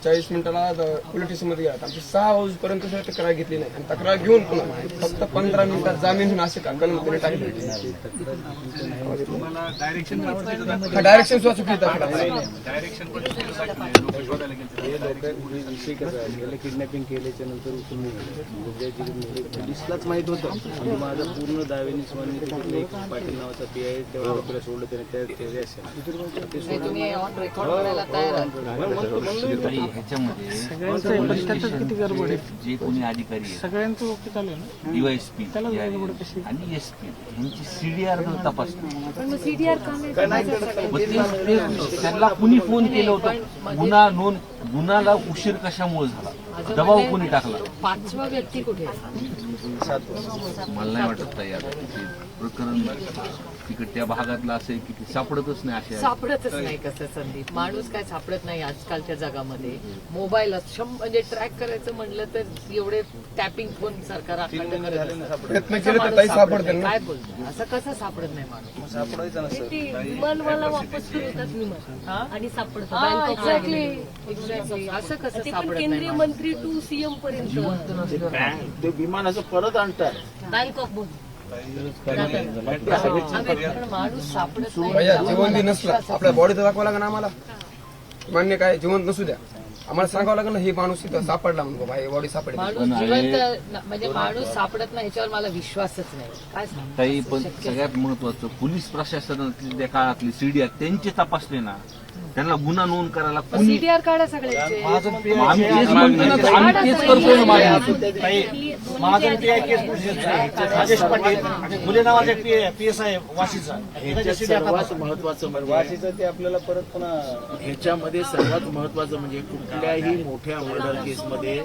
40 मिनिटाला पोलीस स्टेशनमध्ये गेला. आमची 6 वाजेपर्यंत तक्रार घेतली नाही आणि तक्रार घेऊन पुन्हा फक्त 15 मिनिटात जामीन होऊन असे कलम टाकले. डायरेक्शन सुद्धा चुकीचं किडनॅपिंग केल्याच्या नंतर उचलून पोलिसलाच माहित होतं. म्हणजे माझा पूर्ण दावेनी स्वामी पाटील नावाचा PI तेवढा सोडलं त्याने ह्याच्यामध्ये जे कोणी अधिकारी सगळ्यांचं DYSP आणि SP यांची CDR तपासणी त्यांना कुणी फोन केलं होतं, गुन्हाला उशीर कशामुळे झाला, दबाव कोणी टाकला, 5वा व्यक्ती कुठे मला नाही वाटत ताई आता प्रकरण तिकडे त्या भागातला असेल की सापडतच नाही. असे सापडतच नाही. कसं संदीप, माणूस काय सापडत नाही आजकालच्या जगामध्ये. मोबाईल म्हणजे ट्रॅक करायचं म्हणलं तर एवढे टॅपिंग फोन सरकार प्रयत्न केले तर ताई सापडते ना. काय बोलतो, असं कसं सापडत नाही माणूस? सापडायचं विमानवाला वापस फिरवतात विमान आणि सापडतात. एक्झॅक्टली असं कसं सापडत केंद्रीय नाही? मंत्री टू CM पर्यंत ते विमानाचं परत आणतात. बँक ऑफ बरोबर माणूस सापडत भैया नाही. जिवंत नसला आपल्या बॉडीचं दाखवावं लागेल आम्हाला. मान्य काय जिवंत नसू द्या, आम्हाला सांगावं लागेल ना हे माणूस इथं सापडला म्हणतो भाई बॉडी सापडली. माणूस जिवंत म्हणजे माणूस सापडत नाही याच्यावर मला विश्वासच नाही. काय सांगतो ताई पण सगळ्यात महत्वाचं पोलीस प्रशासनातली त्या काळातली CDR त्यांचे तपासले ना, त्यांना गुन्हा नोंद करायला कोणी CDR काढा सगळ्यांचे. आम्ही तेच म्हणतो ना, आम्ही तेच करतोय ना मागणी. महाजन PI केस राजेश पाटील मुले नावाचे PSI वाशीचा सर्वात महत्वाचं वाशीचं ते आपल्याला परत पुन्हा ह्याच्यामध्ये सर्वात महत्वाचं म्हणजे कुठल्याही मोठ्या मर्डर केसमध्ये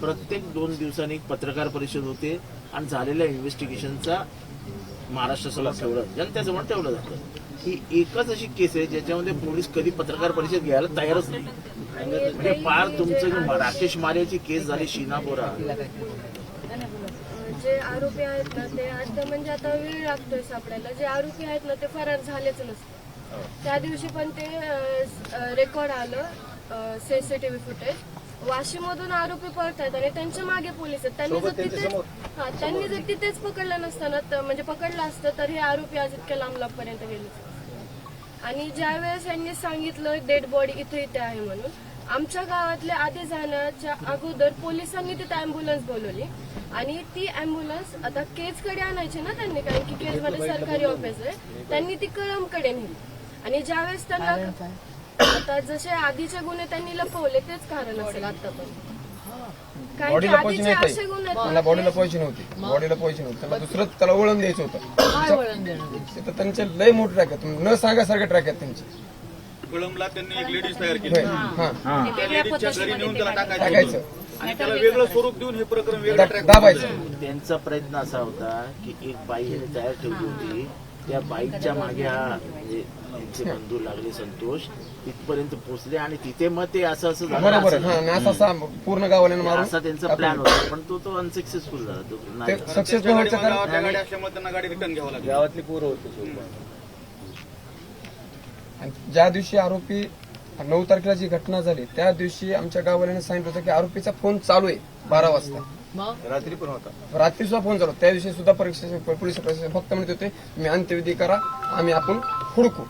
प्रत्येक 2 दिवसांनी एक पत्रकार परिषद होते आणि झालेल्या इन्व्हेस्टिगेशनचा महाराष्ट्राला जनतेसमोर ठेवलं जातं. ही एकच अशी केस आहे ज्याच्यामध्ये पोलीस कधी पत्रकार परिषद घ्यायला तयारच नाही. म्हणजे फार तुमचं राकेश मारेची केस झाली शिनापोरा. जे आरोपी आहेत ना ते आता म्हणजे आता वेळ लागतोय सापडायला. जे आरोपी आहेत ना ते फरार झालेच नसते. त्या दिवशी पण ते रेकॉर्ड आलं CCTV फुटेज. वाशीमधून आरोपी पळतायत आणि त्यांच्या मागे पोलीस आहेत. त्यांनी जर तिथेच पकडलं नसतं म्हणजे पकडलं असतं तर हे आरोपी आज इतक्या लांब पर्यंत गेले. आणि ज्या वेळेस यांनी सांगितलं डेड बॉडी इथे इथे आहे म्हणून, आमच्या गावातल्या आधी जाण्याच्या अगोदर पोलिसांनी तिथे अँब्युलन्स बोलवली आणि ती अँब्युलन्स आता केजकडे आणायची ना त्यांनी, कारण की केजमध्ये सरकारी ऑफिस आहे. त्यांनी ती कळमकडे नेली आणि ज्यावेळेस त्यांना आता जसे आधीचे गुन्हे त्यांनी लपवले तेच कारण असेल आता पण. बॉडीला पैसे नाही, मला बॉडीला पैसे नव्हते, त्याला दुसरं त्याला वळण द्यायचं होतं. तर त्यांचे लय मोठे ट्रॅक आहेत, न सांगासारखे ट्रॅक आहेत त्यांचे. कळमला त्यांनी एक लेडीज तयार केली, लेडीजच्या घरी नेऊन त्याला टाकायचं आणि त्याला वेगळं स्वरूप देऊन हे प्रकरण वेगळं ट्रॅक दाबायचं. त्यांचा प्रयत्न असा होता की एक बाई यांनी तयार ठेवली होती, त्या बाईकच्या मागे हा म्हणजे त्यांचे बंधू लागले संतोष तिथपर्यंत पोहोचले आणि तिथे मग ते असं बरोबर असा पूर्ण गावाला मारून असा त्यांचा प्लॅन होता. पण तो अनसक्सेसफुल झाला. तो सक्सेसफुल व्हायचं गावातल्या गाडी असल्यामुळे त्यांना गाडी रिटर्न घ्यावं लागली. गावातली पोरं होती. ज्या दिवशी आरोपी 9 तारखेला जी घटना झाली त्या दिवशी आमच्या गाववाल्याने सांगितलं होतं की आरोपीचा फोन चालू आहे 12 वाजता. रात्री पण होता, रात्री सुद्धा फोन चालू. त्या दिवशी सुद्धा पोलीस प्रशासन फक्त म्हणत होते तुम्ही अंत्यविधी करा, आम्ही आपण हुडकू.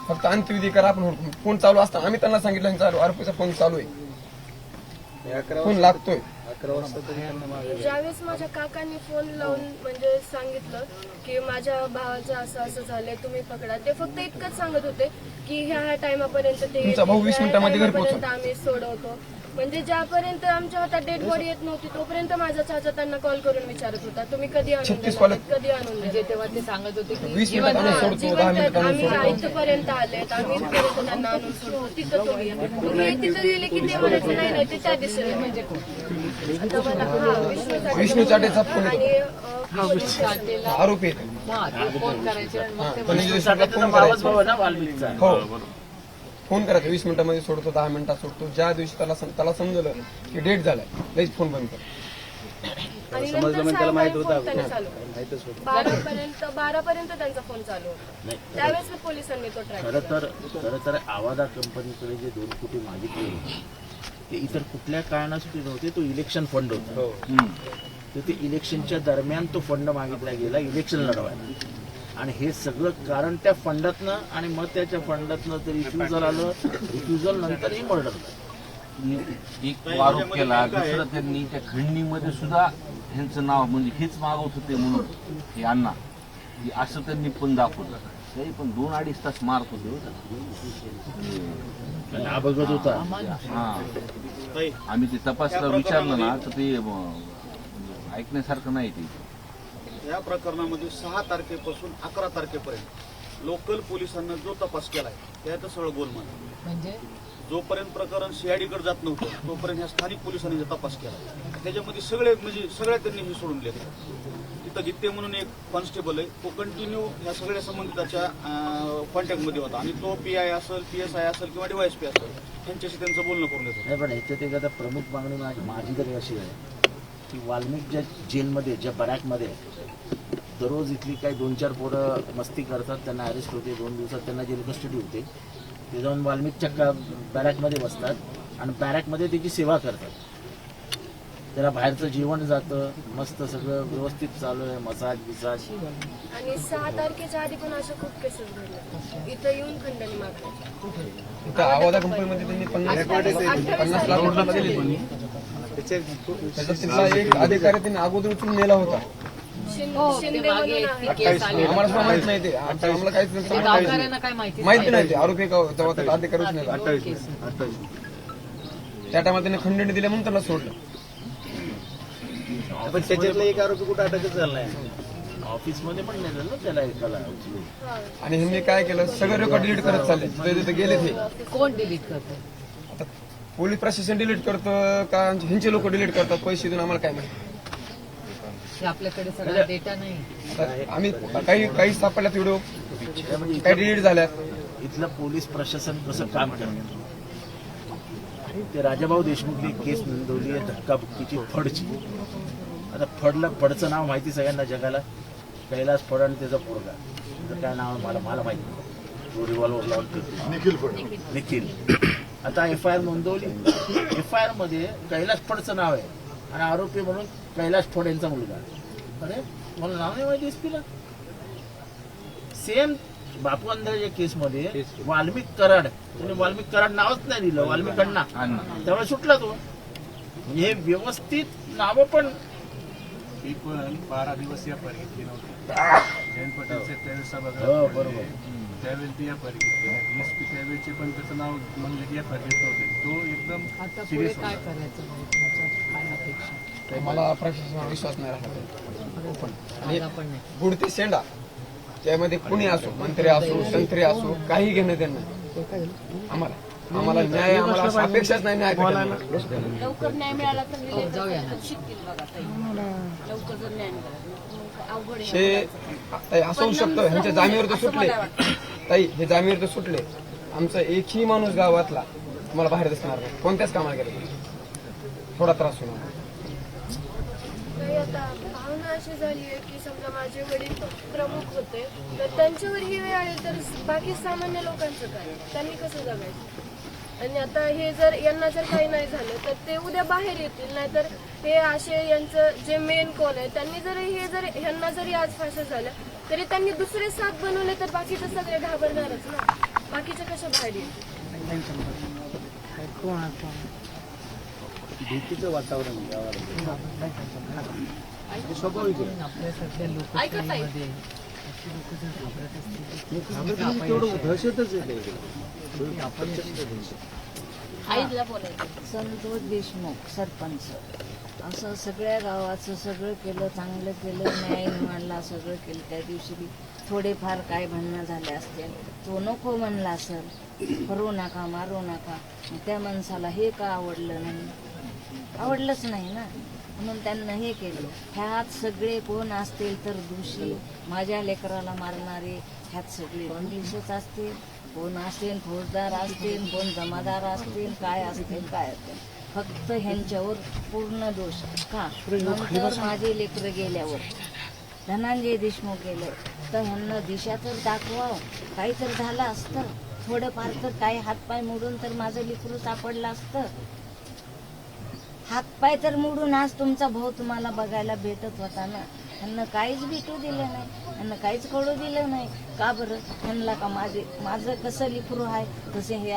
फक्त अंत्यविधी करा, आपण हुडकू. फोन चालू असताना आम्ही त्यांना सांगितलं चालू आरोपीचा फोन चालू आहे, फोन लागतोय. ज्यावेळेस माझ्या काकांनी फोन लावून म्हणजे सांगितलं की माझ्या भावाचं असं असं झालंय तुम्ही पकडा, ते फक्त इतकंच सांगत होते की ह्या टाइमापर्यंत ते तुमचा भाऊ 20 मिनिटांमध्ये घरी पोहोचतो. आम्ही सोडवतो. म्हणजे ज्यापर्यंत आमच्या हातात डेड बॉडी येत नव्हती तोपर्यंत माझा चाचा त्यांना कॉल करून विचारत होता तुम्ही कधी आणून म्हणजे तेव्हा ते सांगत होते की 20 मिनिटात आणून सोडतो, 10 मिनिटात आणून आम्ही सोडतो. इथपर्यंत आलेत, आम्ही इथपर्यंत त्यांना आणून सोडतो, तिथं तुम्ही या. तुम्ही तिथं गेले की ते म्हणायचं नाही नाही ते त्या दिशेने म्हणजे विष्णू चाटेचा फोन आणि येतो, आरोपी फोन करायचे आणि मग ते फोन करायचा. हो फोन करायचा 20 मिनिटांमध्ये सोडतो, 10 मिनिटात सोडतो. ज्या दिवशी त्याला समजलं की डेट झालाय लगेच फोन बंद कर. आणि नंतर सायंकाळी फोन त्याने चालू केला. 12पर्यंत त्यांचा फोन चालू होता. त्यावेळेस पोलिसांनी तो ट्रॅक खरं तर आवादा कंपनीकडे जे 2 कोटी मागितले होते ते इतर कुठल्या कारणासाठी नव्हते, तो इलेक्शन फंड होता. तर ते इलेक्शनच्या दरम्यान तो फंड मागितला गेला इलेक्शन लढवायला, आणि हे सगळं कारण त्या फंडातनं, आणि मग त्याच्या फंडातनं ते रिफ्युजल आलं, रिफ्युजल नंतर ही मर्डर झालं. एक आरोप केला, दुसरं त्यांनी त्या खंडणीमध्ये सुद्धा ह्यांचं नाव म्हणजे हेच मागवत होते म्हणून हे अण्णा, की असं त्यांनी पण दाखवलं. तरी पण 2-2.5 तास मारत होते हा बघत होता. हा, आम्ही ते तपासला विचारलं ना तर ते ऐकण्यासारखं नाही. ते या प्रकरणामध्ये 6 तारखेपासून 11 तारखेपर्यंत लोकल पोलिसांना जो तपास केलाय त्यात सगळं गोलमाल. म्हणजे जोपर्यंत प्रकरण सीआयडीकडे जात नव्हतं तोपर्यंत ह्या स्थानिक पोलिसांनी जो तपास केला त्याच्यामध्ये सगळ्या त्यांनी हे सोडून दिले. तिथं गीते म्हणून एक कॉन्स्टेबल आहे, तो कंटिन्यू ह्या सगळ्या संबंधिताच्या कॉन्टॅक्टमध्ये होता, आणि तो PI असेल, PSI असेल किंवा DYSP असेल त्यांच्याशी त्यांचं बोलणं करून देतो. नाही, पण ह्याच्यात एक आता प्रमुख मागणी माझी तरी अशी आहे की वाल्मिक ज्या जेलमध्ये, ज्या बॅरॅकमध्ये दररोज इथली काही 2-4 पोरं मस्ती करतात, त्यांना अरेस्ट होते, 2 दिवसात त्यांना जेल कस्टडी होते. ते जाऊन वाल्मिकच्या बॅरॅकमध्ये बसतात आणि बॅरॅकमध्ये त्याची सेवा करतात. त्याला बाहेरचं जेवण जातं, मस्त सगळं व्यवस्थित चालू आहे, मसाज बिसाज. आणि 6 तारखेच्या आधी पण अशा खूप केसेस घडल्या इथं येऊन खंडणी मागतात. इथं आवाजा कंपनीमध्ये त्यांनी 50 लाख रुपये दिले. त्याच्यात तिथला एक अधिकारी त्यांनी अगोदर उचलून नेला होता. शिंदे म्हणून आहे. केस आले. आम्हाला सुद्धा माहित नाही ते. आम्हाला काहीच ते गावकऱ्यांना काय माहिती माहिती नाही ते आरोपी तेव्हा त्याला अधिकारी उचलून नेला. त्या टायमाला त्यांनी खंडणी दिल्या म्हणून त्याला सोडलं. पण त्याच्यातला एक आरोपी कुठे अटकच झाला नाही. ऑफिसमध्ये पण नेलं ना त्याला एकाला उचलून. आणि ह्यांनी काय केलं, सगळं रेकॉर्ड डिलीट करत चालले. तिथे गेले ते कोण डिलीट करतं? आता पोलीस प्रशासन डिलीट करतं का ह्यांचे लोक डिलीट करतात पैसे देऊन, आम्हाला काय माहिती. हे आपल्याकडे सगळा डेटा नाही. आता आम्ही काही सापडल्यात व्हिडिओ, काही डिलीट झाल्यात. इथलं पोलीस प्रशासन कसं काम करतं. ते राजाभाऊ देशमुखने केस नोंदवली आहे धक्काबुक्कीची फडची. आता फडचं नाव माहिती सगळ्यांना जगाला, कैलास फड आणि त्याचा पोरगा, त्याचं काय नाव मला माहिती नाही. तो रिव्हॉल्वर लावून फिरतो, निखिल. आता FIR नोंदवली. FIR मध्ये कैलास फडचं नाव आहे आणि आरोपी म्हणून कैलास फड यांचा मुलगा. अरे मला नाव नाही माहिती SP ला. सेम बापू अंधाच्या केसमध्ये वाल्मिक कराड, त्याने वाल्मिक कराड नावच नाही दिलं, वाल्मिक अण्णा, त्यामुळे सुटला तो. म्हणजे हे व्यवस्थित नावं पण. 12 दिवस या घेतली नव्हती. जयंत पटेलचे त्यावेळेस सभा, हो बरोबर, त्यावेळेस ती या घेतली. DSP त्यावेळेचे पण त्याचं नाव म्हणलं की या घेत नव्हते. तो एकदम आता पुढे काय करायचं म्हणजे तुमच्या काय अपेक्षा? मला प्रशासनावर विश्वास नाही राहिला. मला पण नाही. गुडते शेंडा त्यामध्ये कुणी असो, मंत्री असो, संत्री असो, काही घेणं त्यांना. आम्हाला न्याय, आम्हाला अशी अपेक्षाच नाही न्याय भेटायला. लवकर न्याय मिळाला तर जाऊया ना. शिकतील बघा ताई. लवकर जर न्याय मिळाला अवघड आहे. हे ताई असं होऊ शकतं, ह्यांच्या जामीवर तर सुटले ताई, हे जामीवर तर सुटले. आमचा एकही माणूस गावातला तुम्हाला बाहेर दिसणार नाही, कोणत्याच कामाला गेला. थोडा त्रास होणार. काही आता भावना अशी झाली आहे की समजा माझे वडील प्रमुख होते तर त्यांच्यावर ही वेळ आली तर बाकी सामान्य लोकांचं काय, त्यांनी कसं जगायचं. आणि आता हे जर यांना जर काही नाही झालं तर ते उद्या बाहेर येतील. नाहीतर हे असे यांचं जे मेन कोण आहे त्यांनी जर ह्यांना जरी आज फाशी झाल्या तरी त्यांनी दुसरे 7 बनवले तर बाकीचे सगळे घाबरणारच ना. बाकीचे कशा बाहेर येतील. भीतीचं वातावरण स्वाभाविक आहे. आपल्या सध्या लोकशाहीमध्ये तेवढं दहशतच आहे. संतोष देशमुख सरपंच असं सगळ्या गावाचं सगळं केलं, चांगलं केलं, न्याय मांडला, सगळं केलं. त्या दिवशी बी थोडेफार काय भांडणं झाले असतील, तो नको म्हणला असेल, करू नका, मारू नका. त्या माणसाला हे का आवडलं नाही, आवडलंच नाही ना, म्हणून त्यांना हे केलं. ह्यात सगळे कोण असतील तर दोषी, माझ्या लेकराला मारणारे ह्यात सगळे पोलिसच असतील, कोण असतील फौजदार असतील, कोण जमादार असतील, काय असतील काय असतील. फक्त ह्यांच्यावर पूर्ण दोष का नंतर माझे लेकरं गेल्यावर धनंजय देशमुख गेले तर ह्यांना दिशा तर दाखवावं, काही तर झालं असतं, थोडंफार तर काही हातपाय मोडून तर माझं लेकरू सापडलं असतं. हातपाय तर मोडून आज तुमचा भाऊ तुम्हाला बघायला भेटत होता ना. ह्यांना काहीच भेटू दिलं नाही, ह्यांना काहीच कळू दिलं नाही. का बरं? ह्यांना का माझं कसं लेकरू आहे तसे हे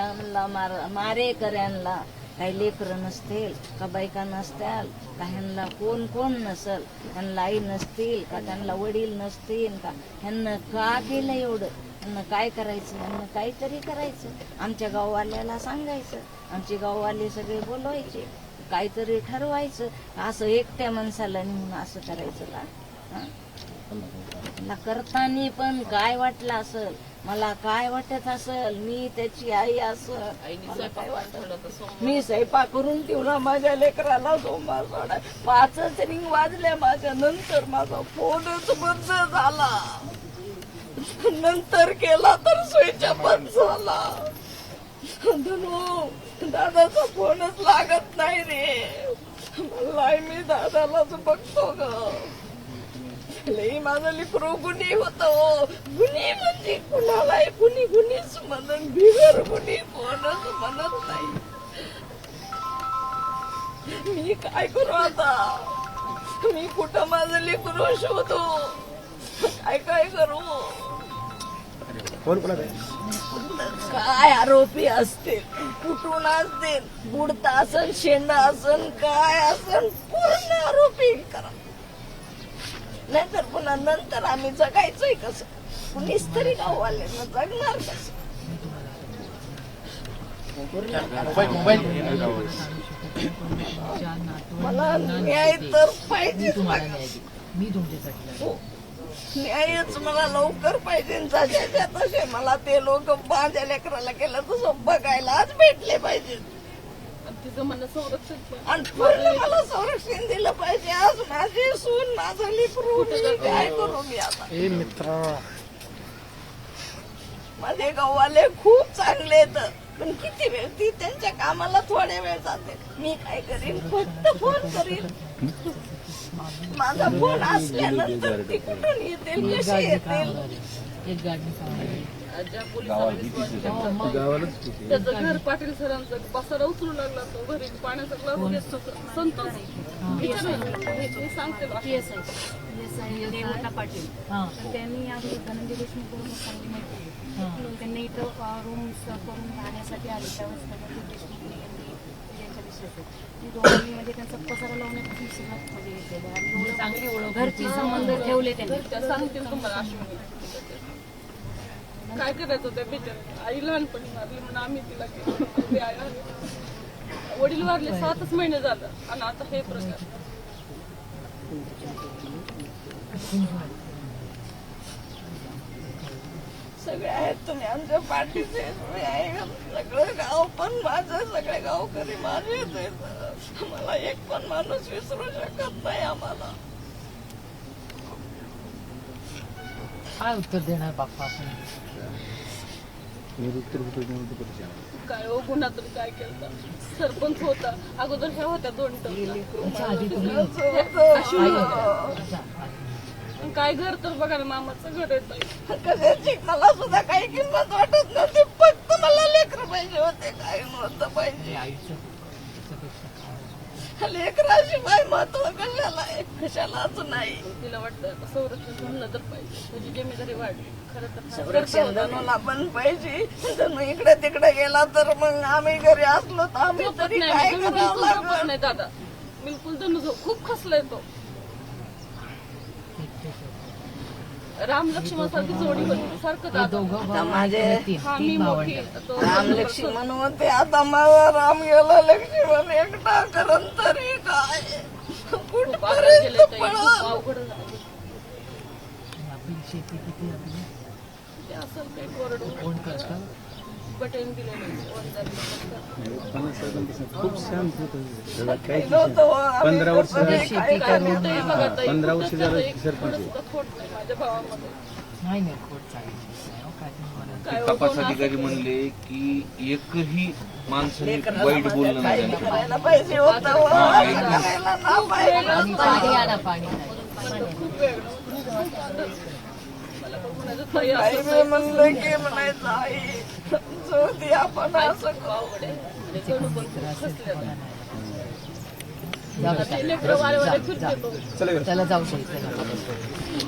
मारे कर्यांना काही लेकरं नसतील का बायका नसतील का ह्यांना कोण नसल, ह्यांना आई नसतील का त्यांना वडील नसतील का, ह्यांना का केलं एवढं, ह्यांना काय करायचं, ह्यांना काहीतरी करायचं. आमच्या गाववाल्याला सांगायचं, आमचे गाववाले सगळे बोलवायचे, काहीतरी ठरवायचं. असं एकट्या माणसाला नेऊन असं करायचं का? मला करताना पण काय वाटलं असेल, मला काय वाटत असेल, मी त्याची आई असं मला काय वाटत. मी स्वयंपाक करून ठेवला माझ्या लेकराला सोमवार सोडा 5च रिंग वाजल्या माझ्या नंतर माझा फोनच बंद झाला, नंतर केला तर स्विच बंद झाला. धनू दादाचा फोनच लागत नाही रे, मला मी दादालाच बघतो ग. लई माझं लेकरू गुन्हे होतो, गुन्हे म्हणजे कुणाला गुन्हीच म्हणून बिगर गुन्हे कोणच म्हणत नाही. मी काय करू आता, मी कुठं माझं लेकरू शोधू, काय करू. काय आरोपी असतील, कुठून असतील, बुडता असन, शेंडा असन, काय असन, पूर्ण आरोपी करा. नाहीतर पुन्हा नंतर आम्ही जगायचंय कसं, कुणीच तरी गाववाल्यांना जगणार कसं. मला न्याय तर पाहिजे, मी तुमच्यासाठी हो न्यायच मला लवकर पाहिजे. जशाच्या तसे मला ते लोक माझ्या लेकराला केलं तसं बघायलाच भेटले पाहिजे आणि पूर्ण मला संरक्षण दिलं पाहिजे. आज माझी सून माझा लेकरू, मी काय करू मी आता. माझे गाववाले खूप चांगले आहेत, पण किती वेळ ती त्यांच्या कामाला थोडे वेळ जाते. मी काय करीन, फक्त फोन करीन. माझा फोन असल्यानंतर ती कुठून येतील, कशी येतील. एक गाडी त्याचं घर पाटील सरांचं बसायला उचलू लागला, तो घरी पाण्याचा ग्लास घेत होता. संतोष हे सांगते देवता पाटील त्यांनी आधी धनंजय देशमुख करून चांगली माहिती आहे. त्यांनी इथं रूम्स करून राहण्यासाठी आले, त्यावेळेस धनंजय देशमुख यांच्या दिसत दोघांनी म्हणजे त्यांचा पसारा लावण्यापासून सुरुवात म्हणजे चांगली ओळख, घरचे संबंध ठेवले त्यांनी. सांगतील तुम्हाला काय करायचं त्या बिचार आई लहानपणी मारली म्हणून आम्ही तिला केलं. वडील वारले 7च महिने झालं आणि आता हे प्रकार. सगळे आहेत तुम्ही आमच्या पाठीचे, तुम्ही आहे. सगळं गाव पण माझं, सगळे गावकरी माझेच आहेत. मला एक पण माणूस विसरू शकत नाही. आम्हाला काय उत्तर देणार बाप्पा आपण? काय हो गुन्हा तरी काय केलं. सरपंच होता अगोदर, ह्या होत्या 2 काय घर तर बघा ना, मामाचं घर येत. कशाची मला सुद्धा काही किंमत वाटत नव्हती, फक्त मला लेकर पाहिजे होते, काय नव्हतं पाहिजे. लेकराशिवाय महत्व कशाला आहे, कशालाच नाही. तिला वाटतं संरक्षण म्हणलं तर पाहिजे, तुझी जिम्मेदारी वाढली. खरं तर संरक्षण धनूला पण पाहिजे. धनू इकडे तिकडे गेला तर मग आम्ही घरी असलो तर आम्ही तरी काय करावं लागलं. नाही दादा, बिलकुल धनू खूप खसलाय तो. राम लक्ष्मण सारखी जोडी होती सारखं दादा. आता माझे हा मी मोठी, तो राम लक्ष्मण होते, आता माझा राम गेला लक्ष्मण एकटा करून तरी काय कुठपर्यंत पळाल. अवघड शेती किती आपली ते असं काही कोरडून कोण करतं? बटन दिलेलं खूप शांत होतं. काही नव्हतं. आम्ही 15 वर्ष कसं झाली. काय करू. 15 वर्ष झालं सरपंच आहे. खोट नाही माझ्या भावामध्ये. नाही खोट चालेल. ते तपास अधिकारी म्हणले की एकही माणसाने वाईट बोललं नाही त्यांच्याबद्दल. हा, एकदम. आणि पाणी आणा पाणी चला त्याला जाऊ शकतो